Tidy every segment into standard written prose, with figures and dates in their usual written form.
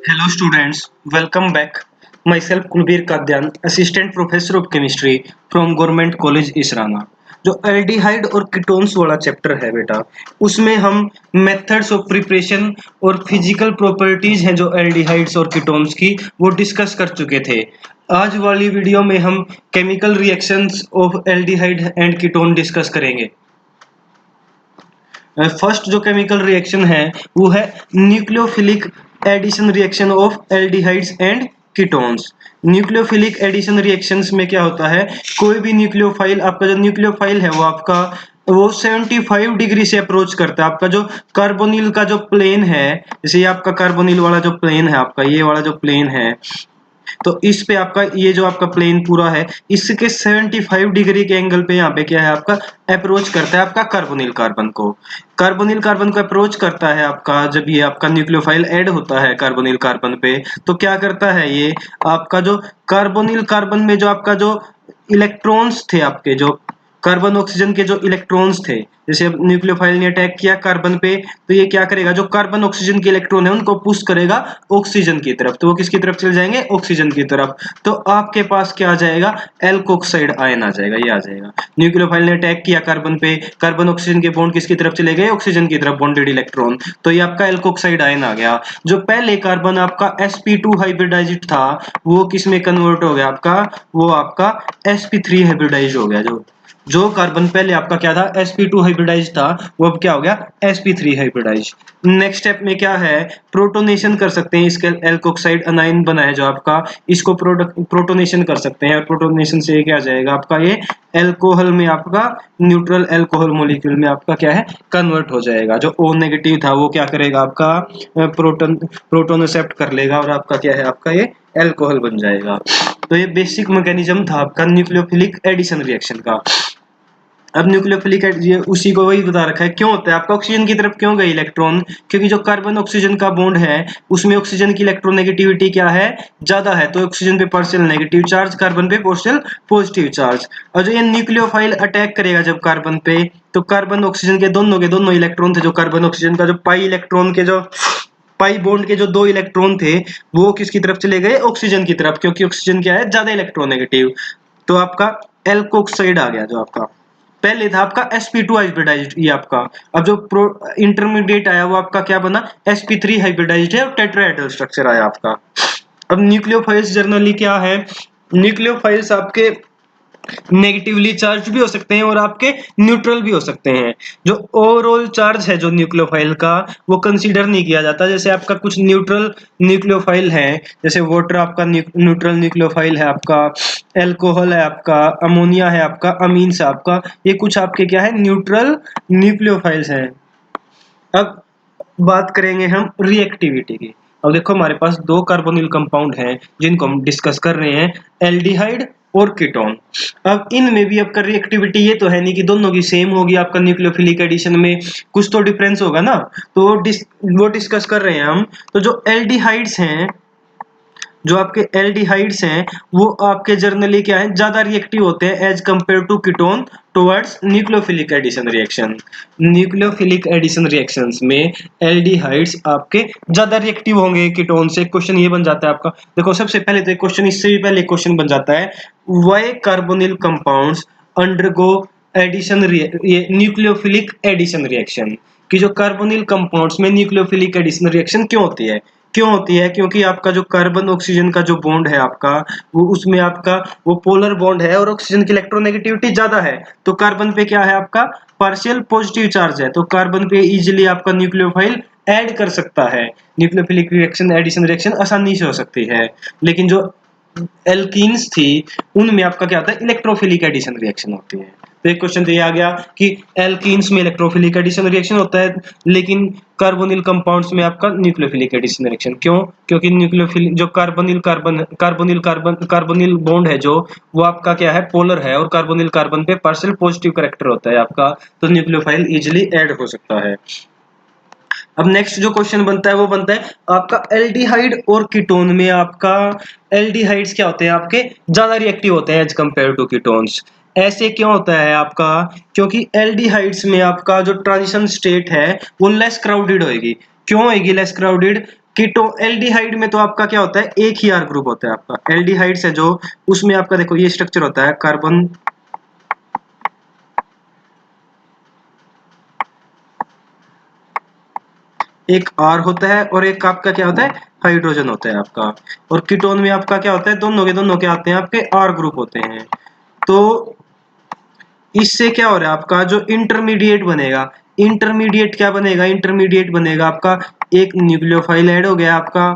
Hello students, welcome back. Myself Kulbir Kadyan, Assistant Professor of Chemistry from Government College Israna. जो aldehyde और ketones वाला chapter है बेटा, उसमें हम मेथड्स ऑफ प्रिपरेशन और फिजिकल प्रॉपर्टीज हैं जो एल्डिहाइड्स और कीटोन्स की वो डिस्कस कर चुके थे। आज वाली वीडियो में हम chemical reactions of aldehyde and ketone discuss करेंगे। फर्स्ट जो केमिकल रिएक्शन है वो है nucleophilic addition reaction of aldehydes and ketones. Nucleophilic addition reactions में क्या होता है, कोई भी न्यूक्लियोफाइल, आपका जो न्यूक्लियोफाइल है वो 75 डिग्री से अप्रोच करता है। आपका जो कार्बोनिल का जो प्लेन है, जैसे ये आपका कार्बोनिल वाला जो प्लेन है, आपका ये वाला जो प्लेन है, तो इस पे आपका ये जो आपका प्लेन पूरा है, इसके 75 डिग्री के एंगल पे यहाँ पे क्या है आपका अप्रोच करता है आपका कार्बोनिल कार्बन को अप्रोच करता है आपका। जब ये आपका न्यूक्लियोफाइल ऐड होता है कार्बोनिल कार्बन पे, तो क्या करता है ये आपका जो कार्बोनिल कार्बन में जो आपका जो इलेक्ट्रॉन्स थे, आपके जो कार्बन ऑक्सीजन के जो इलेक्ट्रॉन्स थे, जैसे अब न्यूक्लियोफाइल ने अटैक किया कार्बन पे, तो ये क्या करेगा, जो कार्बन ऑक्सीजन के इलेक्ट्रॉन है उनको पुश करेगा ऑक्सीजन की तरफ, तो वो किसकी तरफ चले जाएंगे, ऑक्सीजन की तरफ। तो आपके पास क्या आ जाएगा, एल्कोक्साइड आयन आ जाएगा, ये आ जाएगा। न्यूक्लियोफाइल ने अटैक किया कार्बन पे, कार्बन ऑक्सीजन के बॉन्ड किसकी तरफ चले गए, ऑक्सीजन की तरफ, बॉन्डेड इलेक्ट्रॉन, तो ये आपका एल्कोक्साइड आयन आ गया। जो पहले कार्बन आपका sp2 हाइब्रिडाइज्ड था, वो किस में कन्वर्ट हो गया आपका, वो आपका sp3 हाइब्रिडाइज्ड हो गया। जो कार्बन पहले आपका क्या था, sp2 हाइब्रिडाइज था, वो अब क्या हो गया, sp3 हाइब्रिडाइज। नेक्स्ट स्टेप में क्या है, प्रोटोनेशन कर सकते हैं, इसके एल्कोक्साइड अनाइन बना है जो आपका, इसको प्रोटोनेशन कर सकते हैं। प्रोटोनेशन से क्या आ जाएगा आपका, ये एल्कोहल में आपका, न्यूट्रल एल्कोहल मॉलिक्यूल में आपका क्या है, कन्वर्ट हो जाएगा। जो O नेगेटिव था वो क्या करेगा आपका, प्रोटोन एक्सेप्ट कर लेगा और आपका क्या है, आपका ये एल्कोहल बन जाएगा। तो ये बेसिक मैकेनिज्म था आपका न्यूक्लियोफिलिक एडिशन रिएक्शन का। अब न्यूक्लियोफिलिक ये उसी को वही बता रखा है, क्यों होता है आपका, ऑक्सीजन की तरफ क्यों गए इलेक्ट्रॉन, क्योंकि जो कार्बन ऑक्सीजन का बॉन्ड है उसमें ऑक्सीजन की इलेक्ट्रोनेगेटिविटी क्या है, ज्यादा है, तो ऑक्सीजन पे पार्शियल नेगेटिव चार्ज, कार्बन पे पार्शियल पॉजिटिव चार्ज। और जो ये न्यूक्लियोफाइल अटैक करेगा जब कार्बन पे, तो कार्बन ऑक्सीजन के दोनों इलेक्ट्रॉन थे, जो कार्बन ऑक्सीजन का जो पाई इलेक्ट्रॉन के जो पाई बॉन्ड के जो 2 इलेक्ट्रॉन थे, वो किसकी तरफ चले गए, ऑक्सीजन की तरफ, क्योंकि ऑक्सीजन क्या है, ज्यादा इलेक्ट्रोनेगेटिव। तो आपका एल्कोक्साइड आ गया। जो आपका पहले था आपका sp2 हाइब्रिडाइज्ड, ये आपका अब जो इंटरमीडिएट आया वो आपका क्या बना, sp3 हाइब्रिडाइज्ड है और टेट्राहेड्रल स्ट्रक्चर आया आपका। अब न्यूक्लियोफाइल्स जनरली क्या है, न्यूक्लियोफाइल्स आपके नेगेटिवली चार्ज भी हो सकते हैं और आपके न्यूट्रल भी हो सकते हैं। जो ओवरऑल चार्ज है जो न्यूक्लियोफाइल का, वो कंसीडर नहीं किया जाता। जैसे आपका कुछ न्यूट्रल न्यूक्लियोफाइल है, जैसे वाटर आपका न्यूट्रल न्यूक्लियोफाइल है आपका, एल्कोहल है आपका, अमोनिया है आपका, अमीन्स है आपका, ये कुछ आपके क्या है, न्यूट्रल न्यूक्लियोफाइल्स हैं। अब बात करेंगे हम रिएक्टिविटी की। अब देखो हमारे पास दो कार्बोनिल कंपाउंड हैं जिनको हम डिस्कस कर रहे हैं, एल्डिहाइड और कीटोन। अब इनमें भी आपका रिएक्टिविटी ये तो है नहीं कि दोनों की सेम होगी, आपका न्यूक्लियोफिलिक एडिशन में कुछ तो डिफरेंस होगा ना, तो वो डिस्कस कर रहे हैं हम। तो जो एल्डिहाइड्स हैं, जो आपके एल्डिहाइड्स हैं, वो आपके जर्नली क्या है, ज्यादा रिएक्टिव होते हैं as compare to ketone towards nucleophilic addition reaction. Nucleophilic addition reactions में एल्डिहाइड्स आपके ज्यादा रिएक्टिव होंगे कीटोन से। क्वेश्चन ये बन जाता है आपका, देखो सबसे पहले तो एक क्वेश्चन, इससे भी पहले क्वेश्चन बन जाता है, why carbonyl compounds undergo addition, ये न्यूक्लियोफिलिक एडिशन रिएक्शन, कि जो कार्बोनिल कंपाउंड्स में न्यूक्लियोफिलिक एडिशन रिएक्शन क्यों होती है, क्यों होती है, क्योंकि आपका जो कार्बन ऑक्सीजन का जो बॉन्ड है आपका, वो उसमें आपका वो पोलर बॉन्ड है और ऑक्सीजन की इलेक्ट्रोनेगेटिविटी ज्यादा है, तो कार्बन पे क्या है आपका, पार्शियल पॉजिटिव चार्ज है, तो कार्बन पे इजीली आपका न्यूक्लियोफाइल ऐड कर सकता है, न्यूक्लियोफिलिक रिएक्शन एडिशन रिएक्शन आसानी से हो सकती है। लेकिन जो एल्कीन्स थी, उनमें आपका क्या होता है, इलेक्ट्रोफिलिक एडिशन रिएक्शन होती है। तो एक क्वेश्चन तो ये आ गया कि एल्कीन्स में इलेक्ट्रोफिलिक एडिशन रिएक्शन होता है, लेकिन कार्बोनिल कंपाउंड्स में आपका न्यूक्लियोफिलिक एडिशन रिएक्शन क्यों, क्योंकि न्यूक्लियोफिलिक जो कार्बोनिल बॉन्ड है जो, वो आपका क्या है, पोलर है, और कार्बोनिल कार्बन पे पार्शियल पॉजिटिव कैरेक्टर होता है आपका, तो न्यूक्लियोफाइल इजीली ऐड हो सकता है। अब नेक्स्ट जो क्वेश्चन बनता है वो बनता है आपका एल्डिहाइड और कीटोन में, आपका एल्डिहाइड्स क्या होते हैं, आपके ज्यादा रिएक्टिव होते हैं एज कंपेयर टू कीटोन्स। ऐसे क्यों होता है आपका, क्योंकि एल्डिहाइड्स में आपका जो ट्रांजिशन स्टेट है वो लेस क्राउडेड होएगी। क्यों होएगी लेस क्राउडेड, कीटो एल्डिहाइड में तो आपका क्या होता है, एक ही आर ग्रुप होता है आपका। एल्डिहाइड से जो उसमें आपका देखो ये स्ट्रक्चर होता है, कार्बन एक आर होता है और एक आपका क्या होता है, हाइड्रोजन होता है आपका। और कीटोन में आपका क्या होता है, दोनों के आते हैं आपके आर ग्रुप होते हैं। तो इससे क्या हो रहा है आपका जो इंटरमीडिएट बनेगा, इंटरमीडिएट क्या बनेगा, इंटरमीडिएट बनेगा आपका एक न्यूक्लियोफाइल ऐड हो गया आपका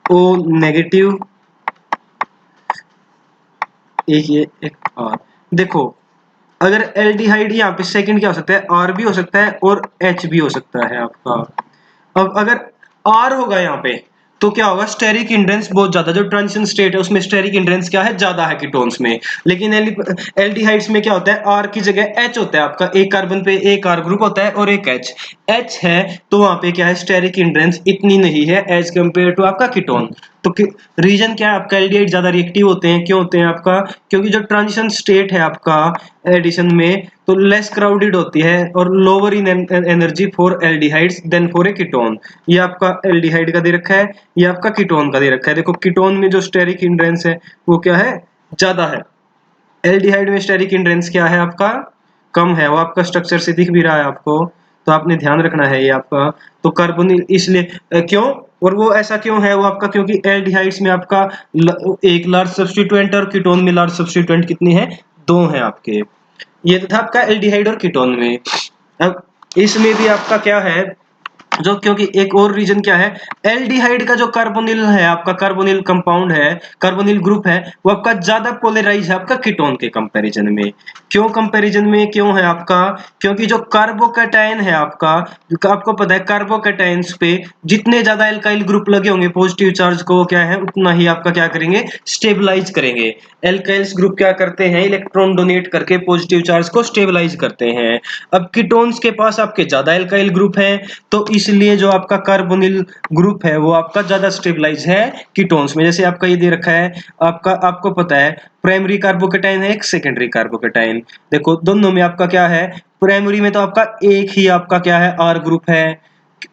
ओ नेगेटिव, एक ये एक आर। देखो अगर एल्डिहाइड यहाँ पे सेकंड क्या हो सकता है, आर भी हो सकता है और एच भी हो सकता है आपका। अब अगर आर होगा यहाँ पे तो क्या होगा, स्टेरिक हिंड्रेंस बहुत ज्यादा, जो ट्रांजिशन स्टेट है उसमें स्टेरिक हिंड्रेंस क्या है, ज्यादा है कीटोन्स में। लेकिन एल्डिहाइड्स में क्या होता है, आर की जगह एच होता है आपका, एक कार्बन पे एक आर ग्रुप होता है और एक एच। एच है तो वहां पे क्या है, स्टेरिक हिंड्रेंस इतनी नहीं है एज कंपेयर टू आपका कीटोन। तो रीजन क्या है आपका, एल्डिहाइड ज्यादा रिएक्टिव होते हैं, क्यों होते हैं आपका, क्योंकि जो ट्रांजिशन स्टेट है आपका एडिशन में तो लेस क्राउडेड होती है और lower in energy for aldehydes than for a ketone. ये आपका एल्डिहाइड का दे रखा है, ये आपका कीटोन का दे रखा है। देखो कीटोन में जो स्टेरिक हिंड्रेंस है वो क्या है, ज्यादा है। एल्डिहाइड में स्टेरिक हिंड्रेंस क्या है आपका, कम है। वो आपका स्ट्रक्चर से दिख भी रहा है आपको, तो आपने ध्यान रखना है ये आपका। तो कार्बोनिल इसलिए क्यों, और वो ऐसा क्यों है वो आपका, क्योंकि एल्डिहाइड्स में आपका एक लार्ज सब्स्टिट्यूएंट और कीटोन में लार्ज सब्स्टिट्यूएंट कितनी है, दो है आपके। ये तो था आपका एल्डिहाइड और कीटोन में। अब इसमें भी आपका क्या है, जो क्योंकि एक और रीजन क्या है, एल्डिहाइड का जो कार्बोनिल है आपका, कार्बोनिल कंपाउंड है, कार्बोनिल ग्रुप है, वो आपका ज्यादा पोलराइज है आपका कीटोन के कंपैरिजन में। क्यों कंपैरिजन में क्यों है आपका, क्योंकि जो कार्बोकैटायन है आपका, आपको पता है कार्बोकैटायंस पे जितने ज्यादा एल्काइल ग्रुप लगे होंगे पॉजिटिव चार्ज को, क्या है उतना ही आपका क्या करेंगे, स्टेबलाइज करेंगे। एल्काइल्स ग्रुप क्या करते हैं, इलेक्ट्रॉन डोनेट करके पॉजिटिव चार्ज को स्टेबलाइज करते हैं। अब कीटोन्स के पास आपके ज्यादा एल्काइल ग्रुप है, तो इसलिए जो आपका कार्बोनिल ग्रुप है वो आपका ज्यादा स्टेबलाइज है कीटोन्स में। जैसे आपका ये दे रखा है आपका, आपको पता है प्राइमरी कार्बोकेटाइन है, एक सेकेंडरी कार्बोकेटाइन। देखो दोनों में आपका क्या है, प्राइमरी में तो आपका एक ही आपका क्या है, आर ग्रुप है,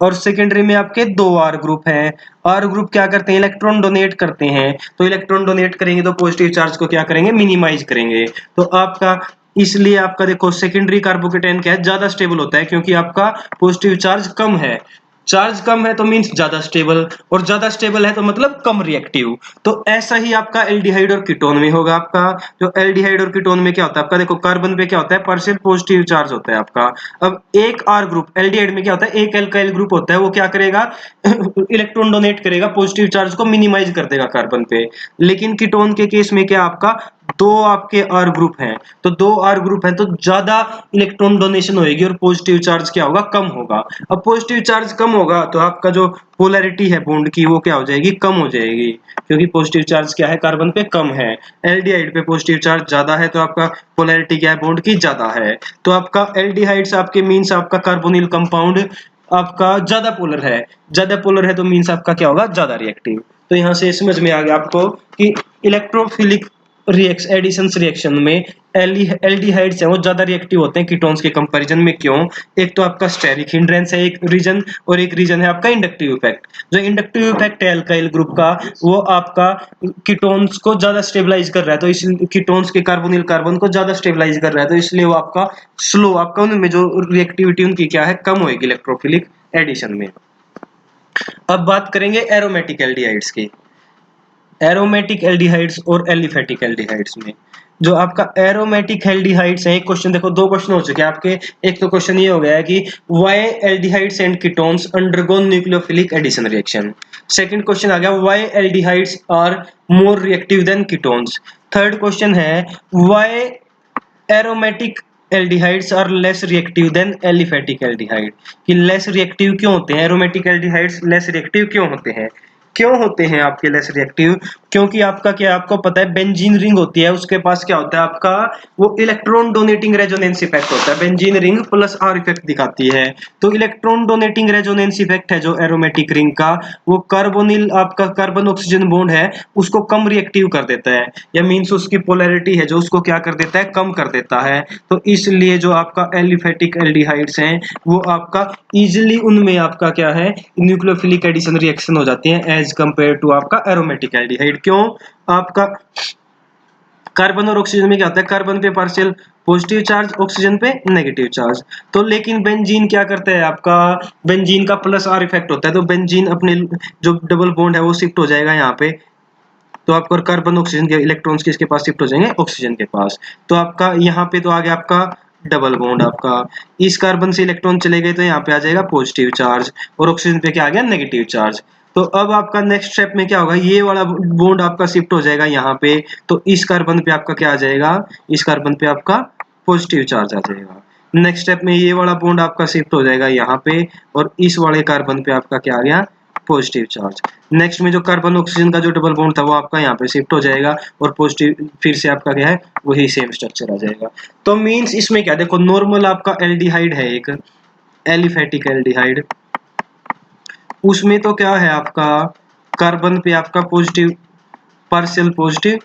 और सेकेंडरी में आपके दो आर ग्रुप हैं। आर ग्रुप क्या करते हैं, इलेक्ट्रॉन डोनेट करते हैं, तो इलेक्ट्रॉन डोनेट करेंगे तो पॉजिटिव चार्ज को क्या करेंगे, मिनिमाइज करेंगे। तो आपका इसलिए आपका देखो सेकेंडरी कार्बोकेटाइन क्या है, ज्यादा स्टेबल होता है, क्योंकि आपका पॉजिटिव चार्ज कम है। चार्ज कम है तो मींस ज्यादा स्टेबल, और ज्यादा स्टेबल है तो मतलब कम रिएक्टिव। तो ऐसा ही आपका एल्डिहाइड और कीटोन में होगा आपका। जो एल्डिहाइड और कीटोन में क्या होता है आपका, देखो कार्बन पे क्या होता है, पार्शियल पॉजिटिव चार्ज होता है आपका। अब एक आर ग्रुप एल्डिहाइड में क्या होता है, एक एल्काइल ग्रुप होता है, वो क्या करेगा इलेक्ट्रॉन डोनेट करेगा, पॉजिटिव चार्ज को मिनिमाइज कर देगा कार्बन पे। लेकिन कीटोन के केस में क्या आपका, दो आपके आर ग्रुप हैं, तो दो आर ग्रुप हैं तो ज्यादा इलेक्ट्रॉन डोनेशन होगी और पॉजिटिव चार्ज क्या होगा, कम होगा। अब पॉजिटिव चार्ज कम होगा तो आपका जो पोलैरिटी है बॉन्ड की वो क्या हो जाएगी, कम हो जाएगी, क्योंकि पॉजिटिव चार्ज क्या है, कार्बन पे कम है। एल्डिहाइड पे पॉजिटिव चार्ज ज्यादा है तो आपका पोलैरिटी क्या है, बॉन्ड की ज्यादा है। तो आपका एल्डिहाइड्स आपके मींस आपका कार्बोनिल कंपाउंड आपका ज्यादा पोलर है, ज्यादा पोलर है तो मींस आपका क्या होगा, ज्यादा रिएक्टिव। तो यहाँ से समझ में आ गया आपको कि इलेक्ट्रोफिलिक एडिशन रिएक्शन में एल्डिहाइड्स हैं वो ज्यादा रिएक्टिव होते हैं कीटोन्स के कंपैरिजन में। क्यों, एक तो आपका स्टेरिक हिंड्रेंस है एक रीजन, और एक रीजन है आपका इंडक्टिव इफेक्ट। जो इंडक्टिव इफेक्ट है एल्काइल ग्रुप का, वो आपका कीटोन्स को ज्यादा स्टेबलाइज कर रहा है, तो इस कीटोन्स के कार्बोनिल कार्बन को ज्यादा स्टेबलाइज कर रहा है, तो इसलिए वो आपका स्लो, आपका उनमें जो रिएक्टिविटी उनकी क्या है, कम होगी इलेक्ट्रोफिलिक एडिशन में। अब बात करेंगे एरोमेटिक एल्डिहाइड्स की। एरोमेटिक एल्डिहाइड्स और एलिफेटिक एल्डिहाइड्स में, जो आपका एरोमेटिक एल्डिहाइड्स है, एक क्वेश्चन देखो, दो क्वेश्चन हो चुके हैं आपके। एक तो क्वेश्चन ये हो गया है कि why aldehydes and ketones undergo nucleophilic addition reaction. Second question आ गया, why aldehydes are more reactive than ketones. Third question है, why aromatic aldehydes are less reactive than aliphatic aldehyde. कि लेस रिएक्टिव क्यों होते हैं एरोमेटिक एल्डिहाइड्स, लेस रिएक्टिव क्यों होते हैं। क्यों होते हैं आपके लेस रिएक्टिव? क्योंकि आपका क्या है, आपको पता है बेंजीन रिंग होती है, उसके पास क्या होता है आपका, वो इलेक्ट्रॉन डोनेटिंग रेजोनेंस इफेक्ट होता है। Benzene ring plus are effect दिखाती है। तो इलेक्ट्रॉन डोनेटिंग रेजोनेंस इफेक्ट है जो एरोमेटिक रिंग का, वो कार्बोनिल आपका कार्बन ऑक्सीजन बॉन्ड है उसको कम रिएक्टिव कर देता है, या मींस उसकी पोलैरिटी है जो उसको क्या कर देता है, कम कर देता है। तो इसलिए जो आपका एलिफेटिक एल्डिहाइड्स हैं वो आपका इजीली उनमें आपका क्या है, न्यूक्लियोफिलिक एडिशन रिएक्शन हो जाती है एज कंपेयर टू आपका एरोमेटिक एल्डिहाइड। क्यों? आपका कार्बन और ऑक्सीजन में क्या होता है, कार्बन पे पार्शियल पॉजिटिव चार्ज, ऑक्सीजन पे नेगेटिव चार्ज। तो लेकिन बेंजीन क्या करता है आपका, बेंजीन का प्लस आर इफेक्ट होता है, तो बेंजीन अपने जो डबल बॉन्ड है वो शिफ्ट हो जाएगा यहाँ पे, तो आपका कार्बन ऑक्सीजन के इलेक्ट्रॉन्स किसके पास शिफ्ट हो जाएंगे, ऑक्सीजन के पास। तो आपका यहाँ पे तो आ गया आपका डबल बॉन्ड, आपका इस कार्बन से इलेक्ट्रॉन चले गए तो यहाँ पे आ जाएगा पॉजिटिव चार्ज, और ऑक्सीजन पे क्या आ गया, नेगेटिव चार्ज। तो अब आपका नेक्स्ट स्टेप में क्या होगा, ये वाला बॉन्ड आपका शिफ्ट हो जाएगा यहाँ पे, तो इस कार्बन पे आपका क्या आ जाएगा, इस कार्बन पे आपका पॉजिटिव चार्ज आ जाएगा। नेक्स्ट स्टेप में ये वाला बॉन्ड आपका शिफ्ट हो जाएगा यहाँ पे, और इस वाले कार्बन पे आपका क्या आ गया, पॉजिटिव चार्ज। नेक्स्ट में जो कार्बन ऑक्सीजन का जो डबल बॉन्ड था वो आपका यहाँ पे शिफ्ट हो जाएगा, और पॉजिटिव फिर से आपका क्या है, वही सेम स्ट्रक्चर आ जाएगा। तो मींस इसमें क्या, देखो नॉर्मल आपका एल्डिहाइड है एक एलिफेटिक एल्डिहाइड, उसमें तो क्या है आपका, कार्बन पे आपका positive positive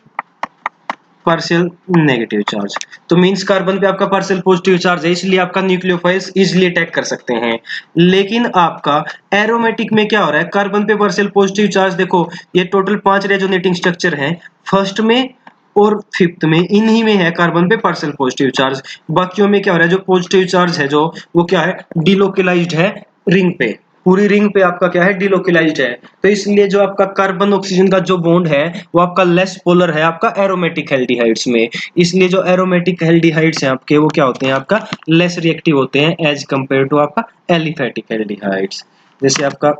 partial negative charge. तो मींस कार्बन पे आपका पार्शियल पॉजिटिव चार्ज है, इसलिए आपका न्यूक्लियोफाइल्स इजीली अटैक कर सकते हैं। लेकिन आपका एरोमेटिक में क्या हो रहा है, कार्बन पे पार्शियल पॉजिटिव चार्ज, देखो ये टोटल 5 रेजोनेटिंग स्ट्रक्चर हैं, फर्स्ट में और फिफ्थ में इन्हीं में है कार्बन पे पार्शियल पॉजिटिव चार्ज। बाकियों में क्या हो रहा है, जो पॉजिटिव चार्ज है जो वो क्या है, डिलोकलाइज्ड है रिंग पे, पूरी रिंग पे आपका क्या है, डिलोकलाइज्ड है। तो इसलिए जो आपका कार्बन ऑक्सीजन का जो बॉन्ड है वो आपका लेस पोलर है आपका एरोमेटिक एल्डिहाइड्स में। इसलिए जो एरोमेटिक एल्डिहाइड्स हैं आपके वो क्या होते हैं, आपका लेस रिएक्टिव होते हैं एज कंपेयर टू आपका एलिफेटिक एल्डिहाइड्स। जैसे आपका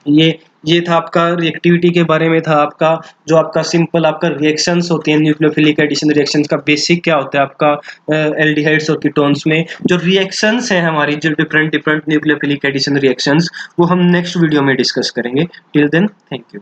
ये था आपका रिएक्टिविटी के बारे में था, आपका जो आपका सिंपल आपका रिएक्शंस होते हैं न्यूक्लियोफिलिक एडिशन रिएक्शंस का बेसिक क्या होता है आपका एल्डिहाइड्स और कीटोन्स में जो रिएक्शंस हैं हमारी, जो different different nucleophilic addition reactions, वो हम नेक्स्ट वीडियो में डिस्कस करेंगे। Till then thank you.